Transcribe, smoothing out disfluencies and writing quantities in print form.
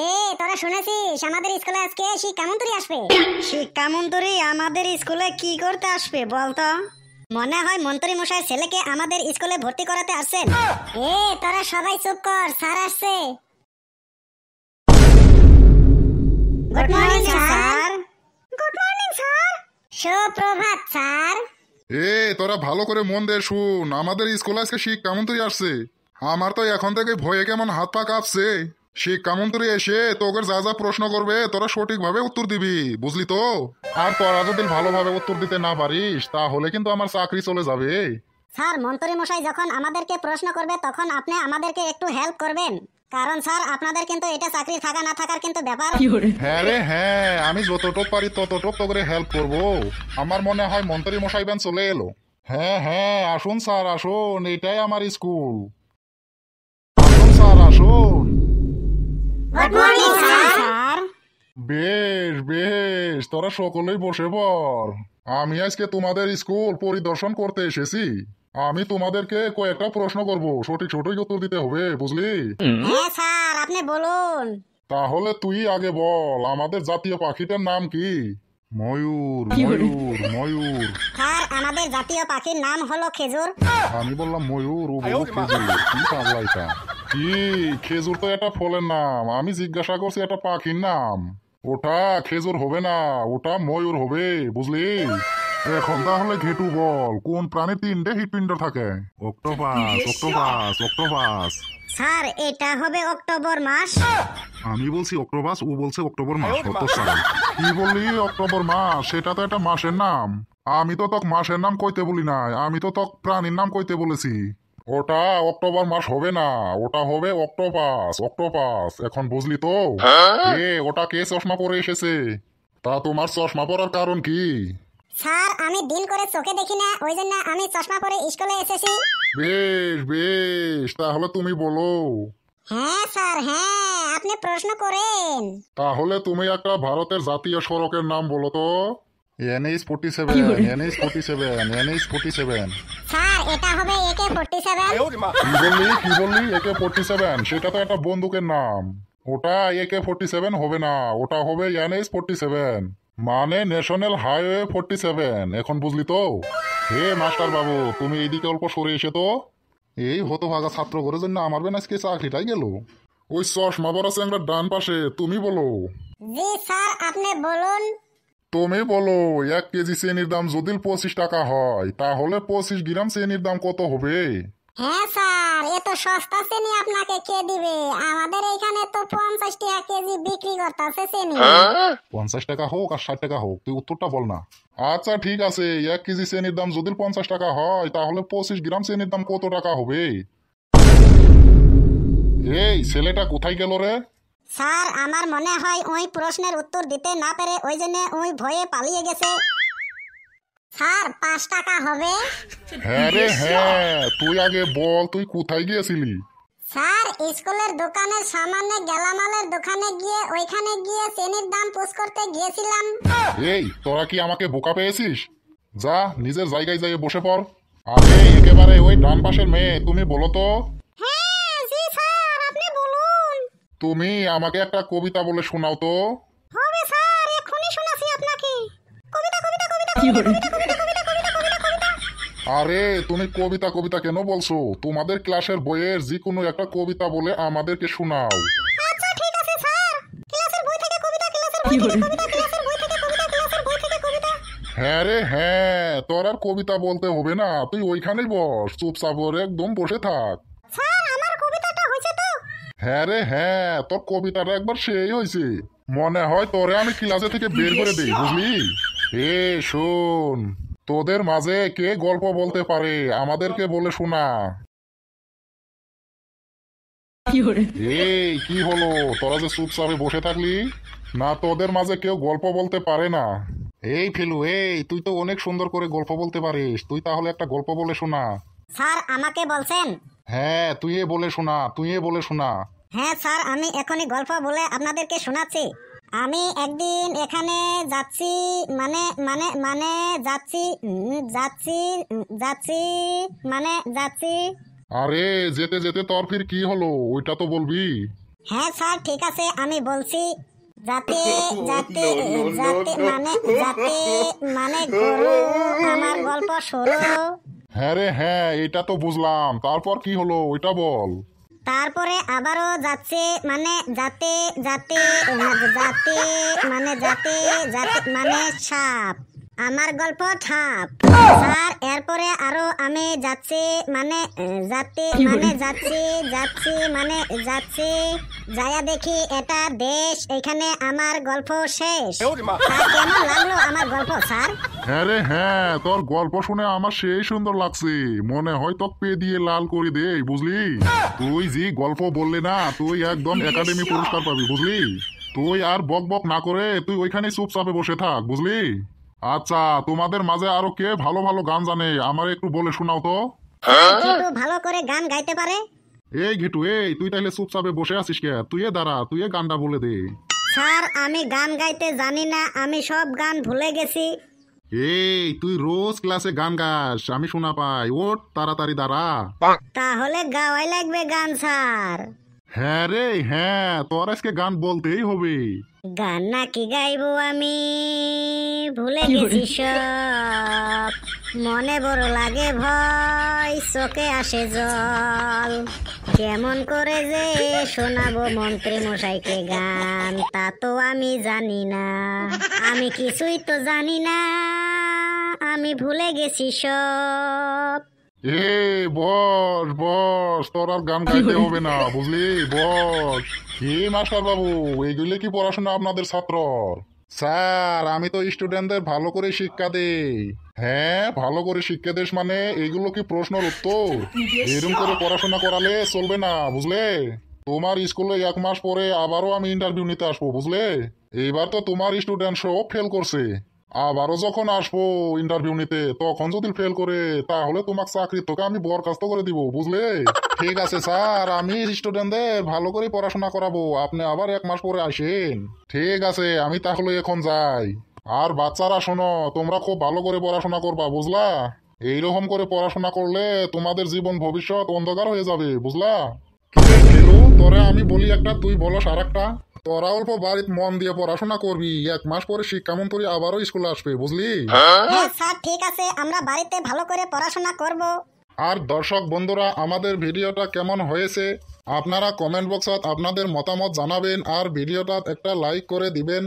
এ তোরা শুনেছিস আমাদের স্কুলে আজকে শিক্ষামন্ত্রী আসবে? শিক্ষামন্ত্রী আমাদের স্কুলে কি করতে আসবে বলতো? মনে হয় মন্ত্রী মশাই ছেলেকে আমাদের স্কুলে ভর্তি করাতে আসছেন। এ তোরা সবাই চুপ কর, স্যার আসছে। Good morning sir. Good morning sir. সুপ্রভাত স্যার। এ তোরা ভালো করে মন দিয়ে শুন, আমাদের স্কুলে আজকে শিক্ষামন্ত্রী আসছে। আমার তো এখন থেকে ভয়ে কেমন হাত পা কাঁপছে। শিক্ষামন্ত্রী এসে তোকে যা যা প্রশ্ন করবে তোরা সঠিকভাবে উত্তর দিবি, বুঝলি তো? আর তোরা যদি ভালোভাবে উত্তর দিতে না পারিস তাহলে কিন্তু আমার চাকরি চলে যাবে। স্যার, মন্ত্রী মশাই যখন আমাদেরকে প্রশ্ন করবে তখন আপনি আমাদেরকে একটু হেল্প করবেন, কারণ স্যার আপনাদের কিন্তু এটা চাকরি থাকা না থাকার কিন্তু ব্যাপার। হ্যাঁ রে হ্যাঁ, আমি যতটুক পারি ততটুক তোকে হেল্প করব। আমার মনে হয় মন্ত্রী মশাই বেন চলে এলো। হ্যাঁ হ্যাঁ, আসুন স্যার আসুন, এটাই আমার স্কুল। আসুন স্যার আসুন। Good morning sir. বেশ বেশ, তোরা সকলেই বসে পড়। আমি আজকে তোমাদের স্কুল পরিদর্শন করতে এসেছি। আমি তোমাদেরকে কয়েকটা প্রশ্ন করব, সঠিক সঠিক উত্তর দিতে হবে, বুঝলি? হ্যাঁ স্যার, আপনি বলুন। তাহলে তুই আগে বল, আমাদের জাতীয় পাখিটার নাম কি? ময়ূর ময়ূর ময়ূর। স্যার, আমাদের জাতীয় পাখির নাম হলো খেজুর। আমি বললাম ময়ূর, ও বলল খেজুর। কি পাগলা এটা? কি খেজুর তো একটা ফলের নাম, আমি জিজ্ঞাসা করছি একটা পাখির নাম। ওটা খেজুর হবে না, ওটা ময়ূর হবে, বুঝলি? এখন তাহলে ঘেটু বল, কোন প্রাণী তিনটে হৃৎপিণ্ড থাকে? Octopus octopus octopus. স্যার, এটা হবে অক্টোবর মাস। আমি বলছি অক্টোপাস, ও বলছে অক্টোবর মাস। কত সাল কি বললি? অক্টোবর মাস, সেটা তো একটা মাসের নাম। আমি তো তোকে মাসের নাম কইতে বলি নাই, আমি তো তোকে প্রাণীর নাম কইতে বলেছি। ওটা অক্টোবর মাস হবে না, ওটা হবে অক্টোপাস অক্টোপাস। এখন বুঝলি তো? ওটা কে চশমা পরে এসেছে? তা তোমার চশমা পরার কারণ কি? স্যার, আমি দিন করে চোখে দেখি না, ওই জন্য আমি চশমা পরে স্কুলে এসেছি। বেশ বেশ, তাহলে তুমি বলো। হ্যাঁ স্যার হ্যাঁ, আপনি প্রশ্ন করেন। তাহলে তুমি একটা ভারতের জাতীয় সড়কের নাম বলো তো। NH-47 NH-47 NH-47। স্যার, এটা হবে AK-47। কি বললি AK-47? সেটা তো একটা বন্দুকের নাম। ওটা AK-47 হবে না, ওটা হবে NH-47, মানে ন্যাশনাল হাইওয়ে 47। এখন বুঝলি তো? হে মাস্টার বাবু, তুমি এইদিকে অল্প সরে এসে তো। এই হতভাগা ছাত্র ঘরের জন্য আমার বেন আজকে চাকরিটাই গেল। ওই চশমা বড় চ্যাংড়ার ডান পাশে, তুমি বলো। জি স্যার, আপনি বলুন। তুমি বলো, 1 কেজি চিনির দাম যদি 25 টাকা হয় তাহলে 25 গ্রাম চিনির দাম কত হবে? হ্যাঁ স্যার, এ তো সস্তা চিনি আপনাকে কে দিবে? আমাদের এখানে তো 50 টাকা কেজি বিক্রি করতেছে চিনি। 50 টাকা হোক আর 60 টাকা হোক, তুই উত্তরটা বল না। আচ্ছা ঠিক আছে, 1 কেজি চিনির দাম যদি 50 টাকা হয় তাহলে 25 গ্রাম চিনির দাম কত টাকা হবে? এই ছেলেটা কোথায় গেল রে? স্যার, আমার মনে হয় ওই প্রশ্নের উত্তর দিতে না পেরে ওই জন্য ওই ভয়ে পালিয়ে গেছে। স্যার, 5 টাকা হবে? হ্যাঁ রে হ্যাঁ, তুই আগে বল তুই কোথায় গিয়েছিলি? স্যার, স্কুলের দোকানের সামনে গেলামালের দোকানে গিয়ে ওইখানে গিয়ে চিনির দাম পুষ করতে গিয়েছিলাম। এই তোরা কি আমাকে বোকা পেয়েছিস? যা নিজের জায়গায় যাই বসে পড়। আরে একেবারে ওই ডান পাশের মেয়ে, তুমি বলো তো। হ্যাঁ জি স্যার, আপনি বলুন। তুমি আমাকে একটা কবিতা বলে শোনাও তো। হবে স্যার, এখনই শোনাচ্ছি আপনাকে। কবিতা কবিতা কবিতা কবিতা কবিতা কবিতা কবিতা কবিতা কবিতা। আরে তুমি কবিতা কবিতা কেন বলছো? তোমাদের ক্লাসের বইয়ের যে কোনো একটা কবিতা বলে আমাদেরকে শোনাও। আচ্ছা ঠিক আছে স্যার, ক্লাসের বই থেকে কবিতা, ক্লাসের বই থেকে কবিতা, ক্লাসের বই থেকে কবিতা, ক্লাসের বই থেকে কবিতা। হ্যাঁ রে হ্যাঁ, তোর আর কবিতা বলতে হবে না, তুই ওইখানেই বস, চুপচাপ করে একদম বসে থাক। স্যার, আমার কবিতাটা হয়েছে তো? হ্যাঁ রে হ্যাঁ, তোর কবিতাটা একবার সেই হয়েছে। মনে হয় তোরে আমি ক্লাসে থেকে বের করে দেই, বুঝলি? এ শোন, তোদের মাঝে কে গল্প বলতে পারে আমাদেরকে বলে শোনা। এই কি হলো, তোরা যে চুপচাপে বসে থাকলি? না তোদের মাঝে কেউ গল্প বলতে পারে না? এই ফেলু, এই তুই তো অনেক সুন্দর করে গল্প বলতে পারিস, তুই তাহলে একটা গল্প বলে শোনা। স্যার, আমাকে বলছেন? হ্যাঁ তুই বলে শোনা, তুই বলে শোনা। হ্যাঁ স্যার, আমি এখনই গল্প বলে আপনাদেরকে শোনাচ্ছি। আমি একদিন এখানে যাচ্ছি, মানে মানে মানে যাচ্ছি যাচ্ছি যাচ্ছি মানে যাচ্ছি। আরে যেতে যেতে তোর ফির কি হলো ওইটা তো বলবি। হ্যাঁ স্যার ঠিক আছে আমি বলছি যাতে যাতে যাতে মানে যাতে মানে গরু আমার গল্প শুরু। হ্যাঁ রে হ্যাঁ, এটা তো বুঝলাম, তারপর কি হলো ওইটা বল। তারপরে আবারও যাচ্ছে মানে যাতে যাতে যাতে মানে যাতে যাতে মানে সাপ আমার গল্প ঠাপ। স্যার এরপরে আরো আমি যাচ্ছে মানে যাতে মানে যাচ্ছে যাচ্ছে মানে যাচ্ছে যায়া দেখি এটা দেশ, এখানে আমার গল্প শেষ। স্যার কেমন লাগলো আমার গল্প স্যার? হ্যাঁ রে হ্যাঁ, তোর গল্প শুনে আমার সেই সুন্দর লাগছে, মনে হয় তোকে পে দিয়ে লাল করে দে, বুঝলি? তুই যে গল্প বললি না, তুই একদম একাডেমি পুরস্কার পাবি, বুঝলি? তুই আর বক বক না করে তুই ওইখানে চুপচাপে বসে থাক, বুঝলি? আচ্ছা, তোমাদের মাঝে আরো কে ভালো ভালো গান জানে আমার একটু বলে শোনাও তো। একটু ভালো করে গান গাইতে পারে? এই ঘিটু, এই তুই তাহলে চুপচাপে বসে আছিস কে? তুই দাঁড়া, তুই গানটা বলে দে। স্যার আমি গান গাইতে জানি না, আমি সব গান ভুলে গেছি। এই তুই রোজ ক্লাসে গান গাস, আমি শোনা পাই, ওঠ তাড়াতাড়ি দাঁড়া। তাহলে গাওয়াই লাগবে গান স্যার। হ্যাঁ রে হ্যাঁ, তোর আজকে গান বলতেই হবে। গান নাকি গাইবো আমি ভুলে গেছি সব, মনে বড় লাগে ভয়, চোখে আসে জল, কেমন করে যে শোনাবো মন্ত্রী মশাইকে গান তা তো আমি জানি না, আমি কিছুই তো জানি না, আমি ভুলে গেছি সব। এ বস বস, তোর আর গান গাইতে হবে না, বুঝলি? বস। কি মাস্টার বাবু, এইগুলি কি পড়াশোনা আপনাদের ছাত্র? স্যার আমি তো স্টুডেন্টদের ভালো করে শিক্ষা দেই। হ্যাঁ ভালো করে শিক্ষা দেশ মানে এইগুলো কি প্রশ্নের উত্তর? এরকম করে পড়াশোনা করালে চলবে না, বুঝলে? তোমার স্কুলে 1 মাস পরে আবারও আমি ইন্টারভিউ নিতে আসবো, বুঝলে? এইবার তো তোমার স্টুডেন্ট সব ফেল করছে, আবারও যখন আসবো ইন্টারভিউ নিতে তখন যদি ফেল করে তাহলে তোমার চাকরি তোকে আমি বরখাস্ত করে দিব, বুঝলে? ঠিক আছে স্যার, আমি স্টুডেন্টদের ভালো করে পড়াশোনা করাবো, আপনি আবার 1 মাস পরে আসেন। ঠিক আছে, আমি তাহলে এখন যাই। আর বাচ্চারা শোনো, তোমরা খুব ভালো করে পড়াশোনা করবা, বুঝলা? এইরকম করে পড়াশোনা করলে তোমাদের জীবন ভবিষ্যৎ অন্ধকার হয়ে যাবে, বুঝলা? খেলু তোরে আমি বলি একটা, তুই বলস আর একটা। তোরা অল্প বাড়িতে মন দিয়ে পড়াশোনা করবি, 1 মাস পরে শিক্ষামন্ত্রী আবারও স্কুলে আসবে, বুঝলি? হ্যাঁ স্যার ঠিক আছে, আমরা বাড়িতে ভালো করে পড়াশোনা করব। আর দর্শক বন্ধুরা, আমাদের ভিডিওটা কেমন হয়েছে আপনারা কমেন্ট বক্সত আপনাদের মতামত জানাবেন, আর ভিডিওটা একটা লাইক করে দিবেন।